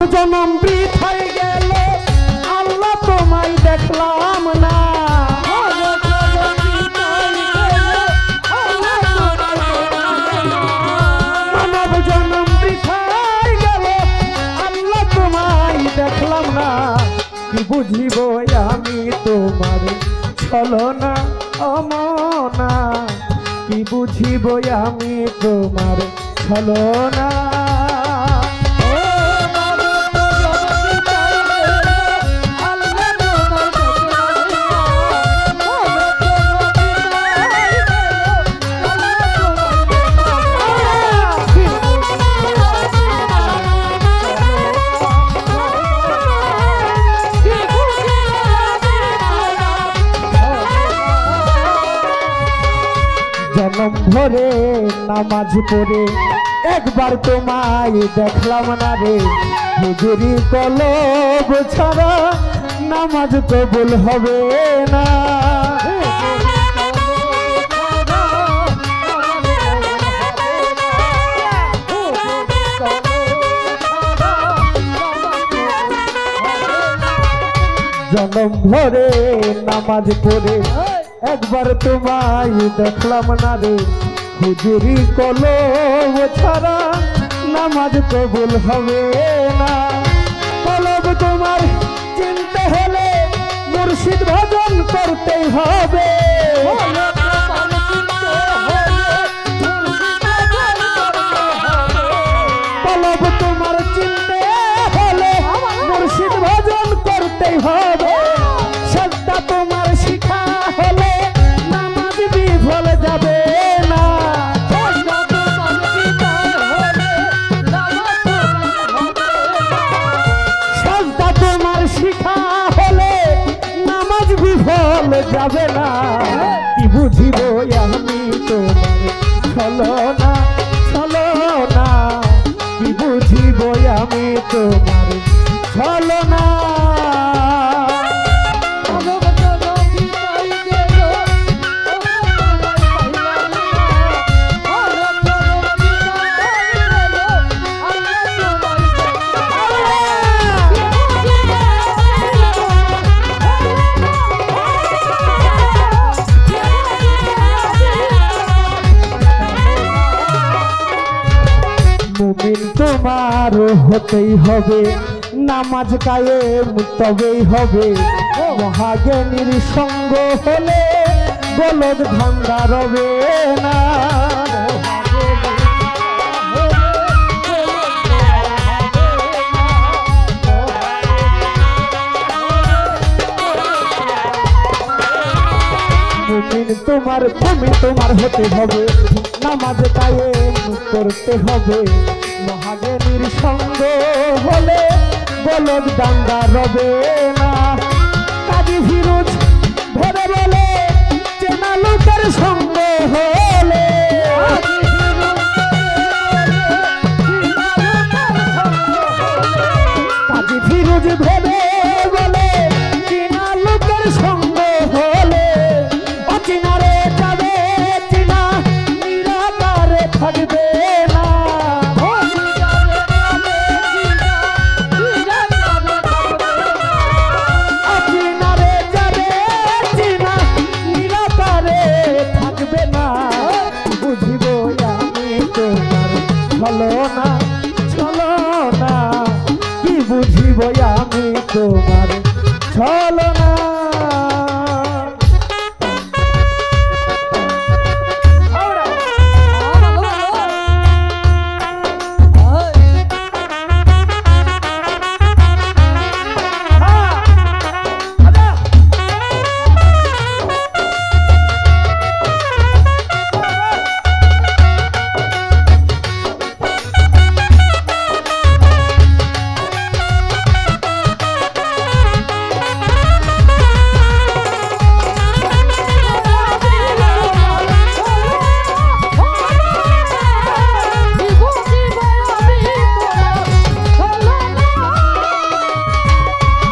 জনম বৃথায় গেল আল্লাহ তোমায় দেখলাম না। মানব জনম বৃথায় গেল আল্লাহ তোমায় দেখলাম না। কি বুঝিব আমি তোমার ছলনা অমনা, কি বুঝিব আমি তোমার ছলনা। জনম ভরে নামাজ পড়ে একবার তোমায় দেখলাম না রে। হুজুরি কলব ছাড়া নামাজ কবুল হবে না। জনম ভরে নামাজ পড়ে একবার তোমায় দেখলাম না রে। হুজুরি কলব ছাড়া নামাজ কবুল হবে না। কলব তোমার চিনতে হলে মুর্শিদ ভজন করতেই হবে। কলব তোমার চিনতে হলে মুর্শিদ ভজন করতেই হবে। সত্তা তোমার শিখা হলে নামাজ বিফল যাবে না। সত্তা তোমার শিখা হলে নামাজ বিফল যাবে না। কি বুঝিব আমি তোমার ছলনা ছলনা, কি বুঝিব আমি তোমার ছলনা। মুমিন তোমার হতেই হবে, নামাজ কায়েম তবেই হবে। মহাজ্ঞানীর সঙ্গ হলে বলদ ধান্দা রবে না। মুমিন তোমার হতে হবে, নামাজ কায়েম করতে হবে। মহাজ্ঞানীর সঙ্গ হলে বলদ দাঙ্গা রবে না। কাজী ফিরোজ ধরে বলে চেনা লোকের সঙ্গ হলে, কাজী ফিরোজ ধরে বলে চেনা লোকের সঙ্গ হলে অচিনারে যাবে চিনা নিরাকারে থাকবে না। অচিনারে যাবে চিনা নিরাকারে থাকবে না। বুঝিব আমি তোমার ছলনা ছলনা, কি বুঝিব আমি তোমার ছলনা।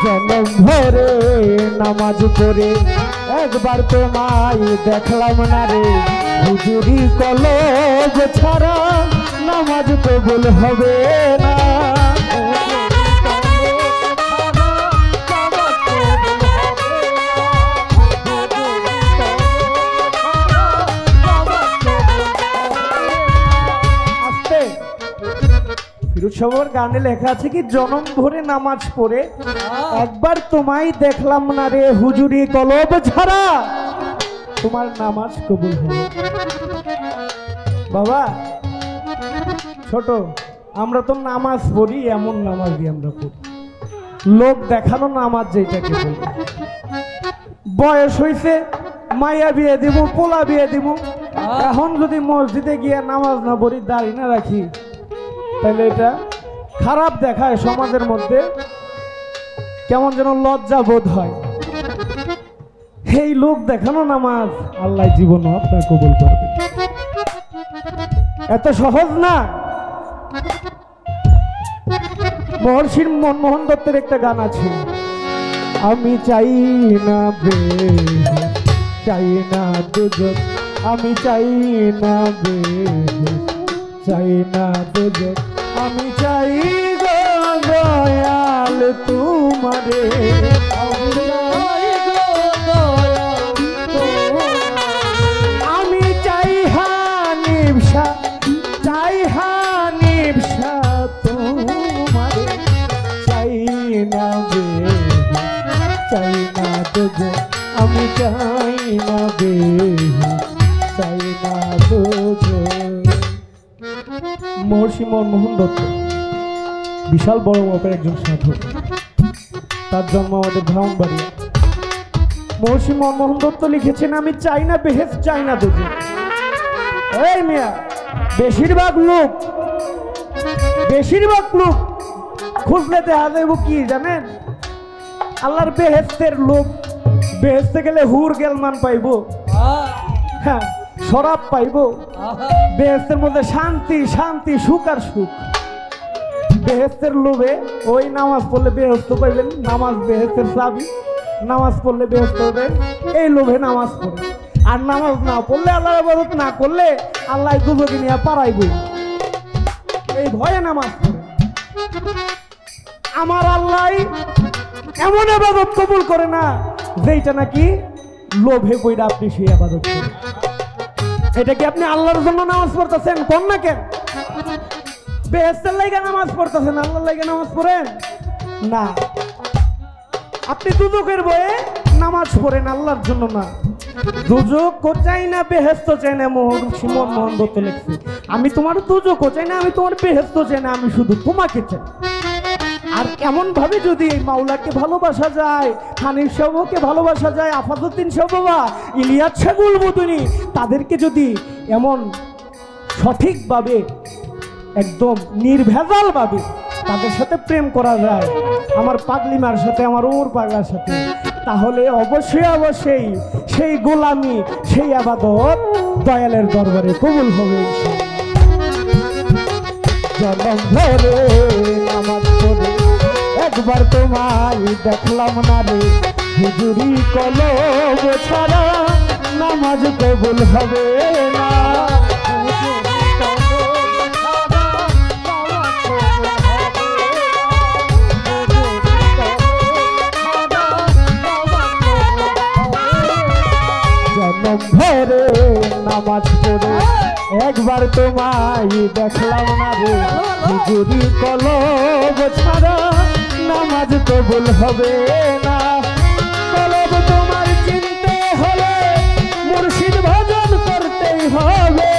জনম ভরে নামাজ পড়ে একবার তোমায় দেখলাম না রে। হুজুরি কলব ছাড়া নামাজ কবুল হবে না। সবার গানে লেখা আছে কি, জনম ভরে নামাজ পড়ে একবার তোমায় দেখলাম না রে হুজুরি কলব ছাড়া তোমার নামাজ কবুল হবে। বাবা ছোট, আমরা তো নামাজ পড়ি, এমন নামাজই আমরা পড়ি, লোক দেখানো নামাজ যেটাকে বলি। বয়স হয়েছে, মাইয়া বিয়ে দিব, পোলা বিয়ে দিব, এখন যদি মসজিদে গিয়ে নামাজ না পড়ি, দাড়ি না রাখি, তাহলে এটা খারাপ দেখায় সমাজের মধ্যে, কেমন যেন লজ্জা বোধ হয়। এই লোক দেখানো নামাজ আল্লাহ জীবনও আপনার কবুল করবে, এত সহজ না। মহর্ষির মনমোহন দত্তের একটা গান আছে, আমি চাই না চাই না দুজক, আমি চাই না চাই না দুজক, আমি চাই গো দয়াল তোমারে, আমি চাই হানিফা, চাই হানিফা তোমারে, চাই না চাই না দুজক, আমি চাই না চাই না দুজক। মহর্ষি মনমোহন দত্ত বিশাল বড় মাপের একজন সাধক, তার জন্ম আমাদের ব্রাহ্মণবাড়িয়া। মহর্ষি মনমোহন দত্ত লিখেছেন, আমি চাই না বেহেশত, চাই না দুজক। এই মিয়া, বেশিরভাগ লোক খুঁজলে দেখা যাইব কি জানেন, আল্লাহর বেহেশতের লোক। বেহেশতে গেলে হুর গেলমান পাইব, হ্যাঁ শরাব পাইব, বেহেশতের মধ্যে শান্তি শান্তি, সুখ আর সুখ। বেহেশতের লোভে ওই নামাজ পড়লে বেহেশত পাইবেন, নামাজ বেহেশতের চাবি, নামাজ পড়লে বেহেশত হবে, এই লোভে নামাজ পড়ে। আর নামাজ না পড়লে, আল্লাহর ইবাদত না করলে আল্লাহ দুজকে নিয়ে পারাইব, এই ভয়ে নামাজ পড়ে। আমার আল্লাহ এমন ইবাদত কবুল করে না যেটা নাকি লোভে বইটা আপনি সেই ইবাদত করেন। এটা কি আপনি আল্লাহর জন্য নামাজ পড়তেছেন? কোন না কেন বেহেশতের লাইগা নামাজ পড়তেছেন, আল্লাহর লাইগা নামাজ পড়েন না। আপনি দুজকের বয়ে নামাজ পড়েন, আল্লাহর জন্য না। দুজক চাই না, বেহেশত চাই না। মহর্ষি মনমোহন দত্ত লিখছে, আমি তোমার দুজক চাই না, আমি তোমার বেহেশত চাই না, আমি শুধু তোমাকে চাই। আর এমন ভাবে যদি এই মাওলাকে ভালোবাসা যায়, হানিফ সাহেবকে ভালোবাসা যায়, আফাজউদ্দিন সাহেব বাবা, ইলিয়াস শাগুল মদনী, তাদেরকে যদি এমন সঠিকভাবে একদম নির্ভেজালভাবে তাদের সাথে প্রেম করা যায়, আমার পাগলিমার সাথে, আমার ওমর পাগলার সাথে, তাহলে অবশ্যই অবশ্যই সেই গোলামি, সেই আবাদত দয়ালের দরবারে কবুল হবে। জনম ভরে নামাজ পড়ে একবার তোমায় দেখলাম না রে হুজুরি কলব ছাড়া নামাজ কবুল হবে না। জনম ভরে নামাজ পড়ে একবার তোমায় দেখলাম না রে হুজুরি কলব ছাড়া নামাজ কবুল হবে না। কলব তোমার চিনতে হলে মুর্শিদ ভজন করতেই হবে,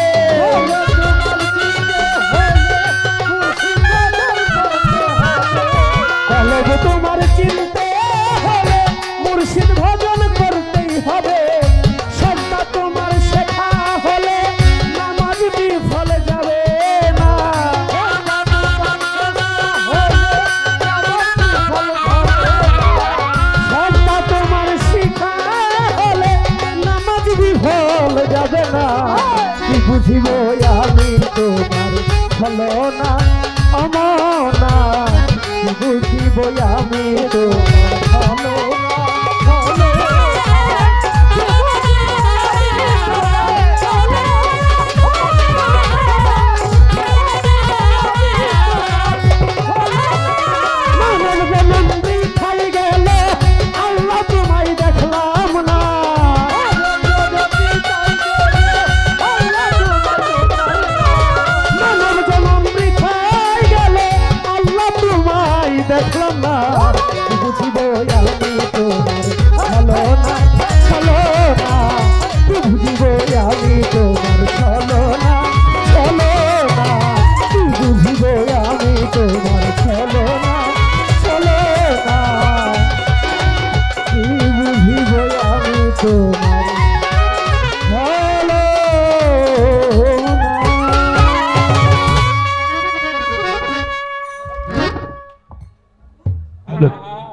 কলব তোমার চিনতে হলে মুর্শিদ ভজন করতেই হবে। সবটা তোমার শেখা হলে নামাজ বিফল যাবে না। সবটা তোমার শেখা হলে নামাজ বিফল যাবে না। কি বুঝিব আমি তোমার হলো না অমনা, কি বুঝিব আমি তোমার হলো তোমার